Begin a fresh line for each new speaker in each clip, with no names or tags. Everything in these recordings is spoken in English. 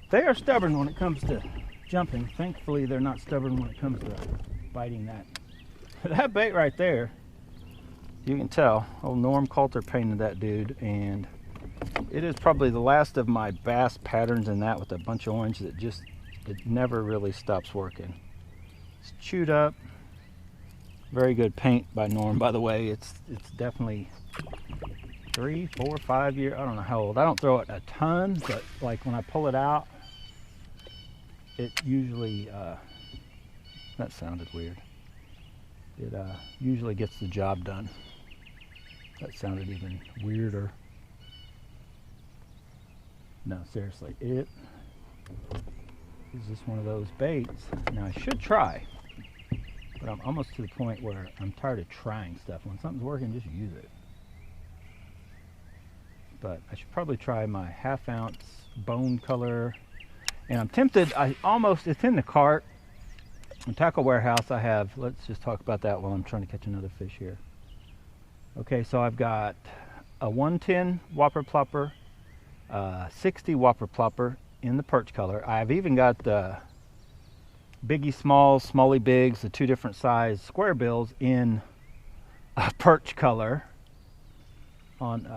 They are stubborn when it comes to jumping. Thankfully, they're not stubborn when it comes to biting that. That bait right there, you can tell. Old Norm Coulter painted that dude, and it is probably the last of my bass patterns in that with a bunch of orange that just, it never really stops working. It's chewed up. Very good paint by Norm, by the way. It's definitely 3, 4, 5 years. I don't know how old. I don't throw it a ton, but like when I pull it out, it usually, that sounded weird. It usually gets the job done. That sounded even weirder. No, seriously, it is just one of those baits. Now I should try, but I'm almost to the point where I'm tired of trying stuff. When something's working, just use it. But I should probably try my 1/2 ounce bone color. And I'm tempted, it's in the cart. In Tackle Warehouse I have, let's just talk about that while I'm trying to catch another fish here. Okay, so I've got a 110 Whopper Plopper, 60 Whopper Plopper in the perch color. I've even got the Biggie Smalls, Smally Bigs, the 2 different size square bills in a perch color on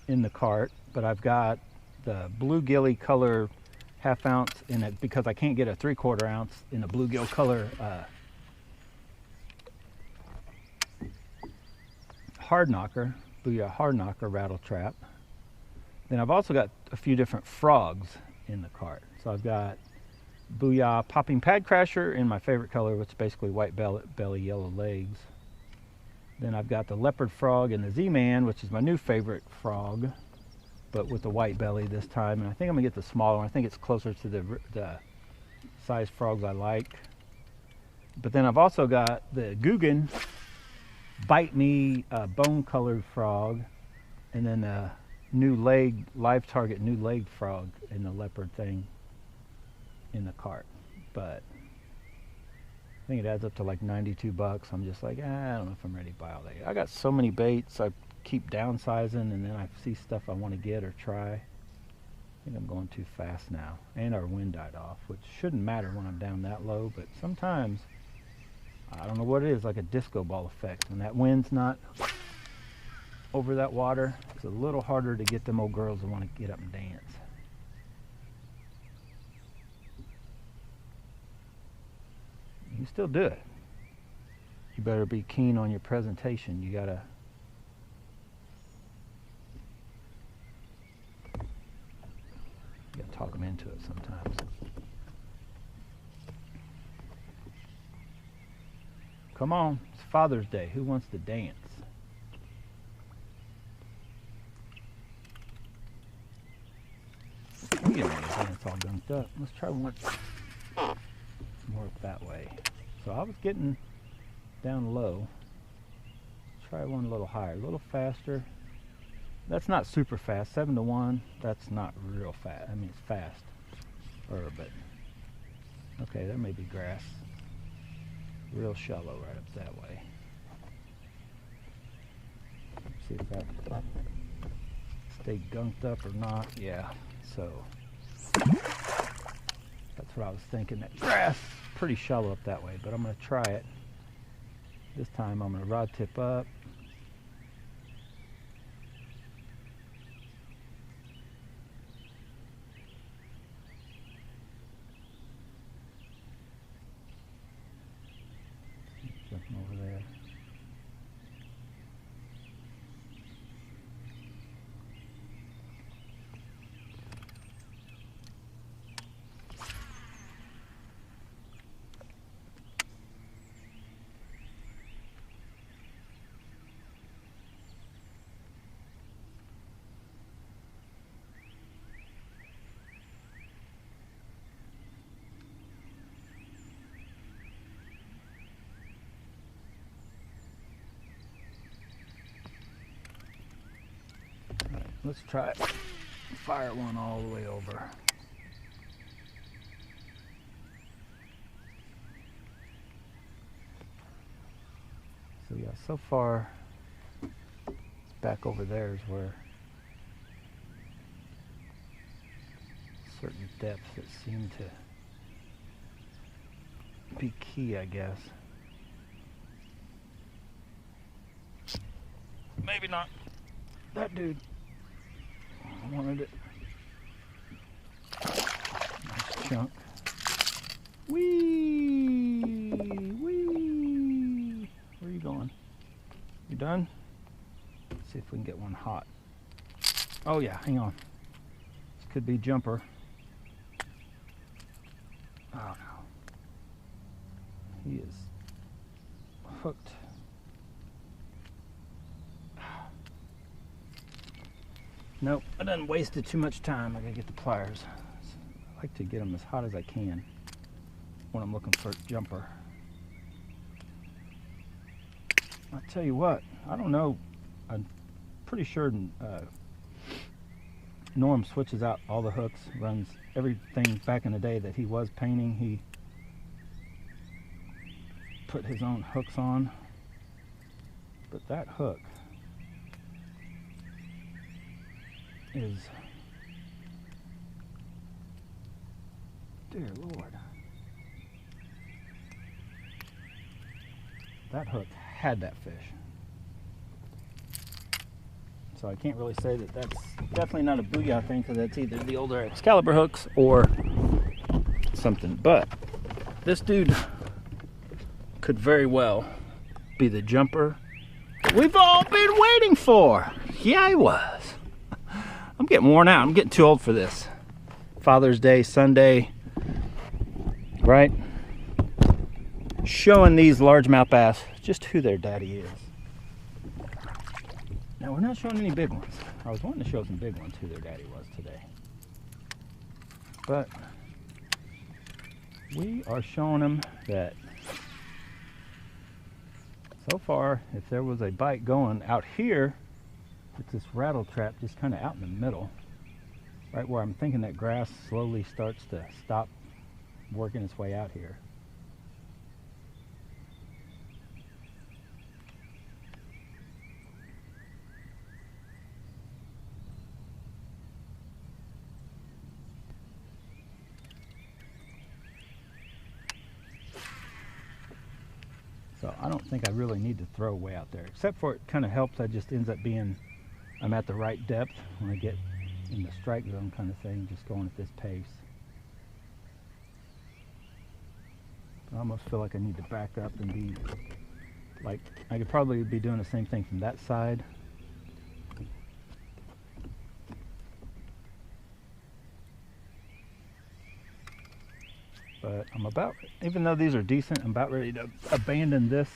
in the cart. But I've got the bluegilly color 1/2 ounce in it because I can't get a 3/4 ounce in a bluegill color hard knocker, Booyah hard knocker rattle trap. Then I've also got a few different frogs in the cart. So I've got Booyah popping pad crasher in my favorite color, which is basically white belly, yellow legs. Then I've got the leopard frog and the Z-Man, which is my new favorite frog, but with the white belly this time. And I think I'm gonna get the smaller one. I think it's closer to the size frogs I like. But then I've also got the Guggen Bite Me bone colored frog, and then a new leg, live target new leg frog in the leopard thing in the cart. But I think it adds up to like 92 bucks. I'm just like, I don't know if I'm ready to buy all that. I got so many baits. I keep downsizing, and then I see stuff I want to get or try. I think I'm going too fast now. And our wind died off, which shouldn't matter when I'm down that low, but sometimes, I don't know what it is, like a disco ball effect. When that wind's not over that water, it's a little harder to get them old girls to want to get up and dance. You can still do it. You better be keen on your presentation. You gotta talk them into it sometimes. Come on, it's Father's Day. Who wants to dance? I'm getting ready to dance all gunked up. Let's try one more that way. So I was getting down low. Try one a little higher, a little faster. That's not super fast. 7 to 1. That's not real fast. I mean, it's fast. But okay, there may be grass. Real shallow right up that way. See if that stayed gunked up or not. Yeah. So that's what I was thinking. That grass pretty shallow up that way, but I'm going to try it. This time I'm going to rod tip up. Jumping over there. Let's try it. Fire one all the way over. So yeah, so far, it's back over there is where certain depths that seem to be key, I guess. Maybe not. That dude wanted it. Nice chunk. Whee! Whee! Where are you going? You done? Let's see if we can get one hot. Oh yeah, hang on. This could be jumper. Oh no. He is hooked. Nope, I done wasted too much time. I gotta get the pliers. I like to get them as hot as I can when I'm looking for a jumper. I'll tell you what, I don't know. I'm pretty sure Norm switches out all the hooks, runs everything. Back in the day that he was painting, he put his own hooks on. But that hook is, dear Lord, that hook had that fish. So I can't really say that that's definitely not a Booyah thing, because that's either the older Excalibur hooks or something. But this dude could very well be the jumper we've all been waiting for. Yeah, I was. I'm getting worn out. I'm getting too old for this. Father's Day, Sunday, right? Showing these largemouth bass just who their daddy is. Now, we're not showing any big ones. I was wanting to show some big ones who their daddy was today. But we are showing them that so far, if there was a bite going out here, it's this rattle trap just kind of out in the middle, right where I'm thinking that grass slowly starts to stop working its way out here. So I don't think I really need to throw way out there, except for it kind of helps. That just ends up being, I'm at the right depth when I get in the strike zone kind of thing, just going at this pace. I almost feel like I need to back up and be like, I could probably be doing the same thing from that side. But I'm about, even though these are decent, I'm about ready to abandon this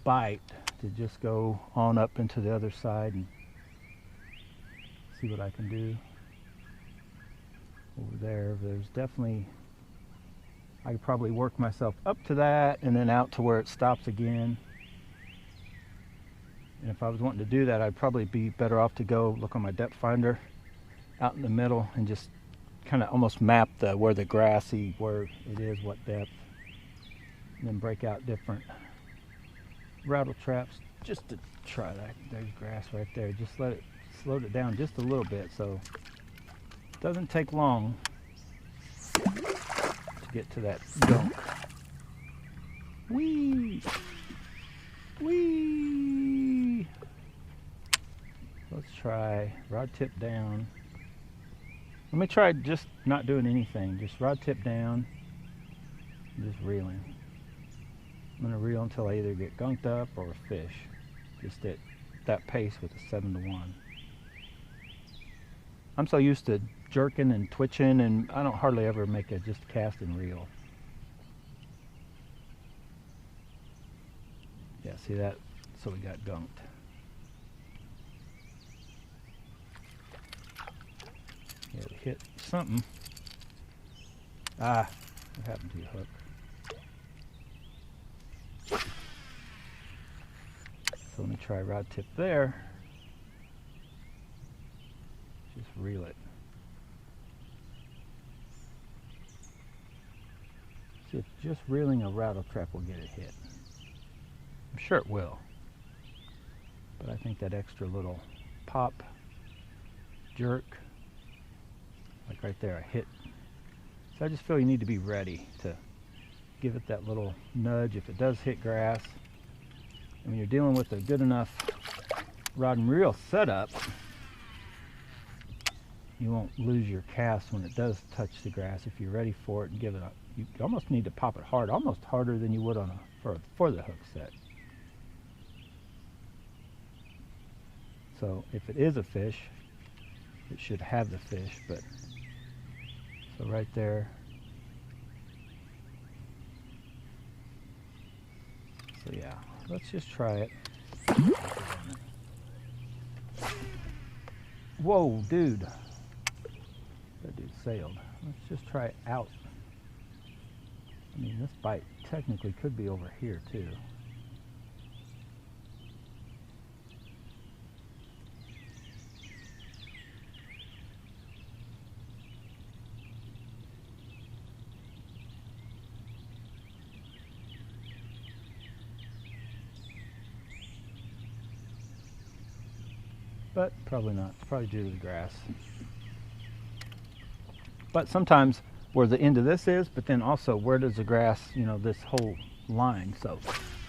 bite to just go on up into the other side and see what I can do over there. There's definitely, I could probably work myself up to that and then out to where it stops again. And if I was wanting to do that, I'd probably be better off to go look on my depth finder out in the middle and just kind of almost map where the grassy, where it is, what depth, and then break out different rattle traps just to try that. There's grass right there. Just let it, slow it down just a little bit, so it doesn't take long to get to that gunk. Whee! Whee! Let's try rod tip down. Let me try just not doing anything, just rod tip down, just reeling. I'm going to reel until I either get gunked up or a fish, just at that pace with a 7-to-1. I'm so used to jerking and twitching, and I don't hardly ever make a just cast and reel. Yeah, see that? So we got gunked. Yeah, we hit something. Ah, what happened to your hook? So let me try rod tip there. Just reel it. See if just reeling a rattle trap will get it hit. I'm sure it will. But I think that extra little pop, jerk, Like right there, I hit. So I just feel you need to be ready to give it that little nudge if it does hit grass. And when you're dealing with a good enough rod and reel setup, you won't lose your cast when it does touch the grass if you're ready for it and give it a, you almost need to pop it hard, almost harder than you would on a for the hook set. So if it is a fish, it should have the fish, but so right there. So yeah, let's just try it. Whoa, dude. That dude sailed. Let's just try it out. I mean, this bite technically could be over here too. But probably not. It's probably due to the grass. But sometimes where the end of this is, but then also where does the grass, you know, this whole line. So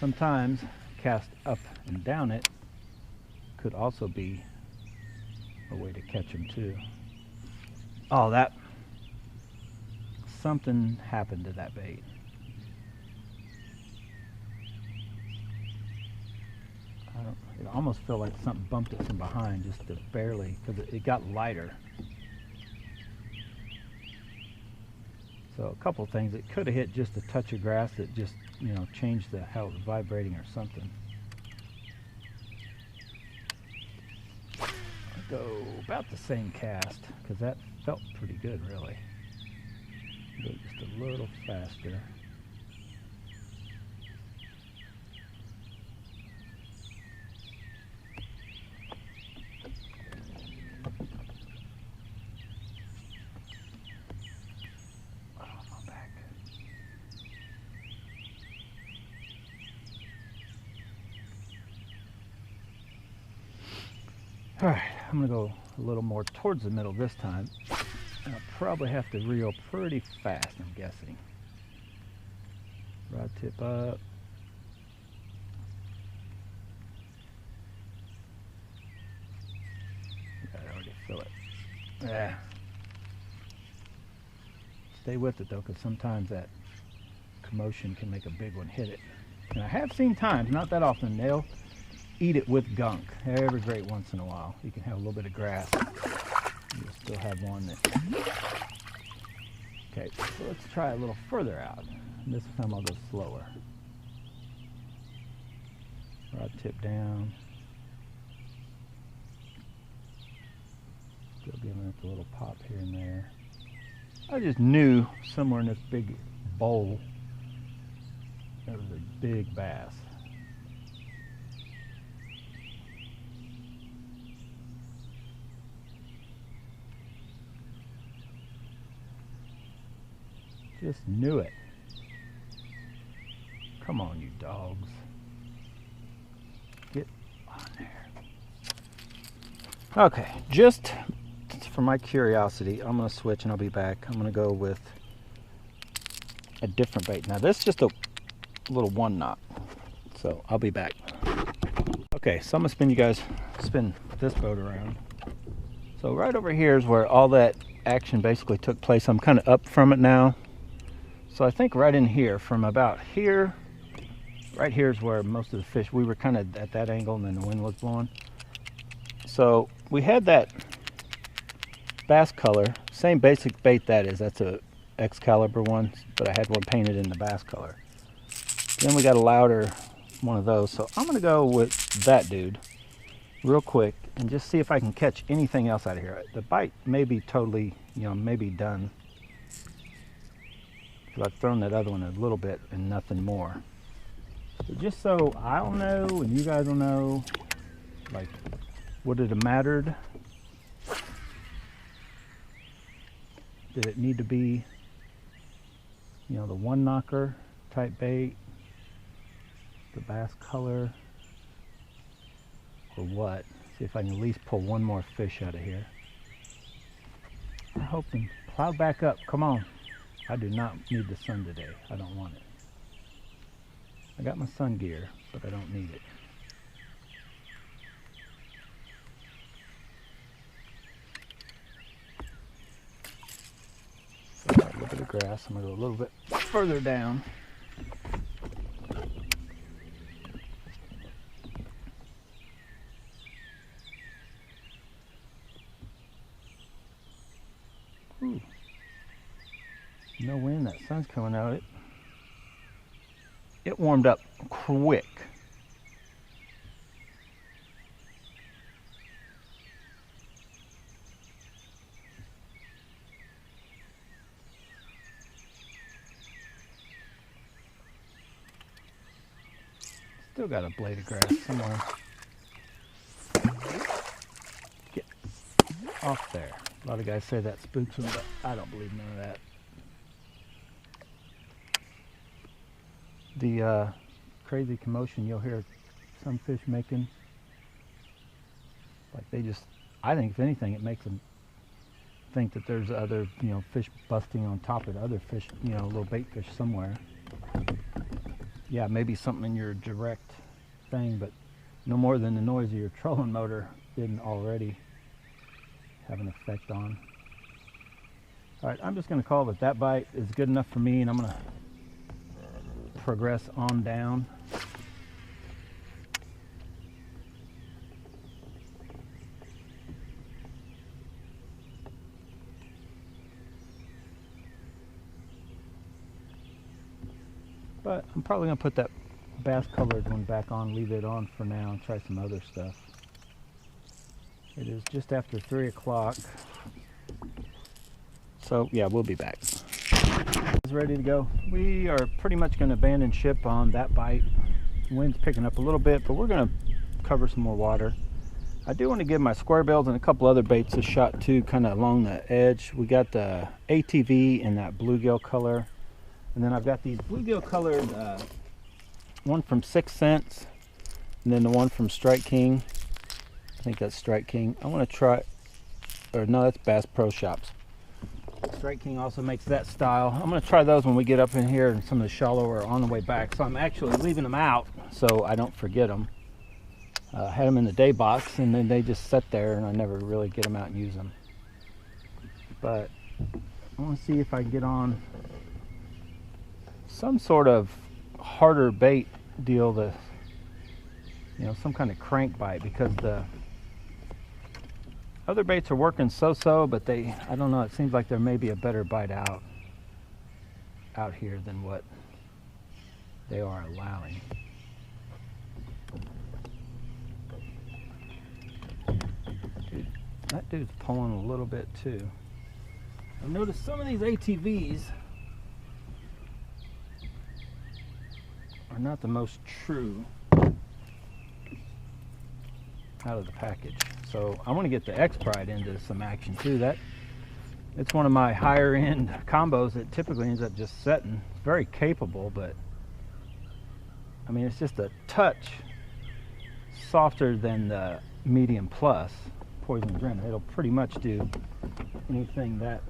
sometimes cast up and down it could also be a way to catch them too. Oh, that, something happened to that bait. It almost felt like something bumped it from behind, just to barely, because it got lighter. So a couple things. It could have hit just a touch of grass that just, you know, changed how it was vibrating or something. I'll go about the same cast, because that felt pretty good, really. Go just a little faster. All right, I'm gonna go a little more towards the middle this time. I'll probably have to reel pretty fast, I'm guessing. Rod tip up. I already feel it. Yeah. Stay with it though, because sometimes that commotion can make a big one hit it. And I have seen times, not that often, they'll eat it with gunk every great once in a while. You can have a little bit of grass. You'll still have one that... Okay, so let's try a little further out. And this time I'll go slower. Rod tip down. Still giving it a little pop here and there. I just knew somewhere in this big bowl there was a big bass. Just knew it. Come on, you dogs. Get on there. Okay, just for my curiosity, I'm going to switch and I'll be back. I'm going to go with a different bait. Now this is just a little 1-knot. So I'll be back. Okay, so I'm going to spin this boat around. So right over here is where all that action basically took place. I'm kind of up from it now. So I think right in here, from about here, right here is where most of the fish, we were kind of at that angle and then the wind was blowing. So we had that bass color, same basic bait that is, that's a Excalibur one, but I had one painted in the bass color. Then we got a louder one of those, so I'm gonna go with that dude real quick and just see if I can catch anything else out of here. The bite may be totally, you know, maybe done. I've thrown that other one a little bit and nothing more. So just so I'll know and you guys will know, like, would it have mattered? Did it need to be, you know, the 1-knocker type bait, the bass color, or what? See if I can at least pull one more fish out of here. Oh, hoping. Cloud back up. Come on. I do not need the sun today. I don't want it. I got my sun gear, but I don't need it. So a little bit of grass. I'm going to go a little bit further down. Ooh. No wind, that sun's coming out. It warmed up quick. Still got a blade of grass somewhere. Get off there. A lot of guys say that spooks them, but I don't believe none of that. The crazy commotion you'll hear some fish making, like they just, I think if anything it makes them think that there's other, fish busting on top of the other fish, little bait fish somewhere. Yeah, maybe something in your direct thing, but no more than the noise of your trolling motor didn't already have an effect on. All right, I'm just going to call it that bite is good enough for me, and I'm going to progress on down. But I'm probably going to put that bass colored one back on, leave it on for now, and try some other stuff. It is just after 3 o'clock. So yeah, we'll be back. It's ready to go. We are pretty much going to abandon ship on that bite. The wind's picking up a little bit, but we're going to cover some more water. I do want to give my square bills and a couple other baits a shot too, kind of along the edge. We got the ATV in that bluegill color. And then I've got these bluegill colored, one from 6 Cents, and then the one from Strike King. I think that's Strike King. I want to try, or no, that's Bass Pro Shops. Strike King also makes that style. I'm going to try those when we get up in here and some of the shallower on the way back. So I'm actually leaving them out so I don't forget them. I had them in the day box and then they just sit there and I never really get them out and use them. But I want to see if I can get on some sort of harder bait deal, to some kind of crank bite, because the other baits are working so-so, but I don't know, it seems like there may be a better bite out here than what they are allowing. Dude, that dude's pulling a little bit too. I've noticed some of these ATVs are not the most true out of the package. So I want to get the X-Pride into some action too. It's one of my higher end combos that typically ends up just setting. It's very capable, but I mean, it's just a touch softer than the medium plus Poison Grin. It'll pretty much do anything that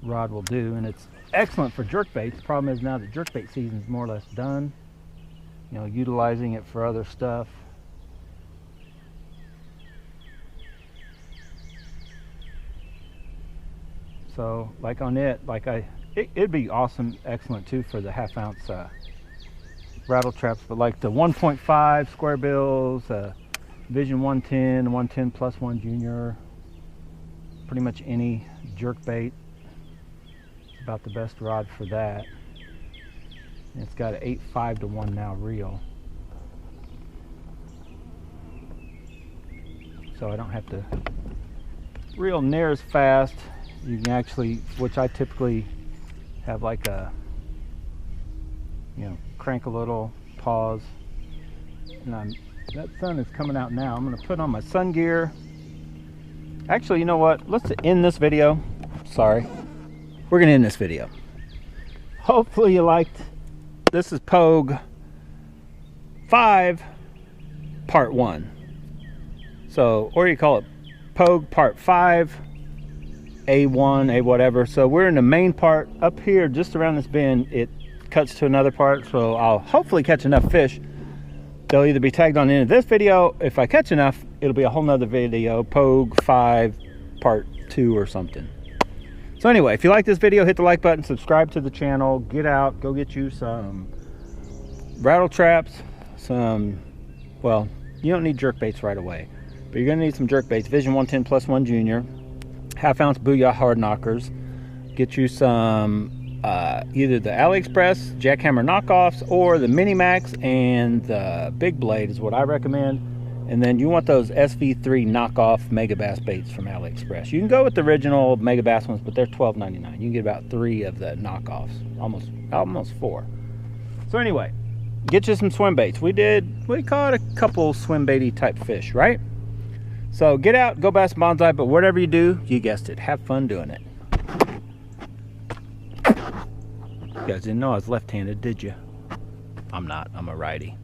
rod will do, and it's excellent for jerkbaits. The problem is now that jerkbait season is more or less done, utilizing it for other stuff. So like on it'd be awesome, excellent too for the 1/2 ounce rattle traps, but like the 1.5 square bills, Vision 110, 110 plus 1 junior, pretty much any jerkbait, about the best rod for that. And it's got an 8.5 to 1 now reel, so I don't have to reel near as fast. You can actually, which I typically have like a, crank a little, pause, and that sun is coming out now. I'm going to put on my sun gear. Actually, you know what? Let's end this video. Sorry. We're going to end this video. Hopefully you liked. This is Poague 5 Part 1. So, or you call it Poague Part 5. A1, A whatever. So we're in the main part. Up here, just around this bend, it cuts to another part. So I'll hopefully catch enough fish. They'll either be tagged on the end of this video. If I catch enough, it'll be a whole nother video, Poague 5 part 2 or something. So anyway, if you like this video, hit the like button, subscribe to the channel, get out, go get you some rattle traps, well, you don't need jerk baits right away, but you're gonna need some jerk baits. Vision 110 plus 1 junior, 1/2 ounce Booyah hard knockers. Get you some either the AliExpress jackhammer knockoffs or the Mini Max and the Big Blade is what I recommend. And then you want those SV3 knockoff Mega Bass baits from AliExpress. You can go with the original Mega Bass ones, but they're $12.99. You can get about 3 of the knockoffs, almost 4. So anyway, get you some swim baits. We caught a couple swim baity type fish, right? So get out, go bass bonsai, but whatever you do, you guessed it, have fun doing it. You guys didn't know I was left-handed, did you? I'm not, I'm a righty.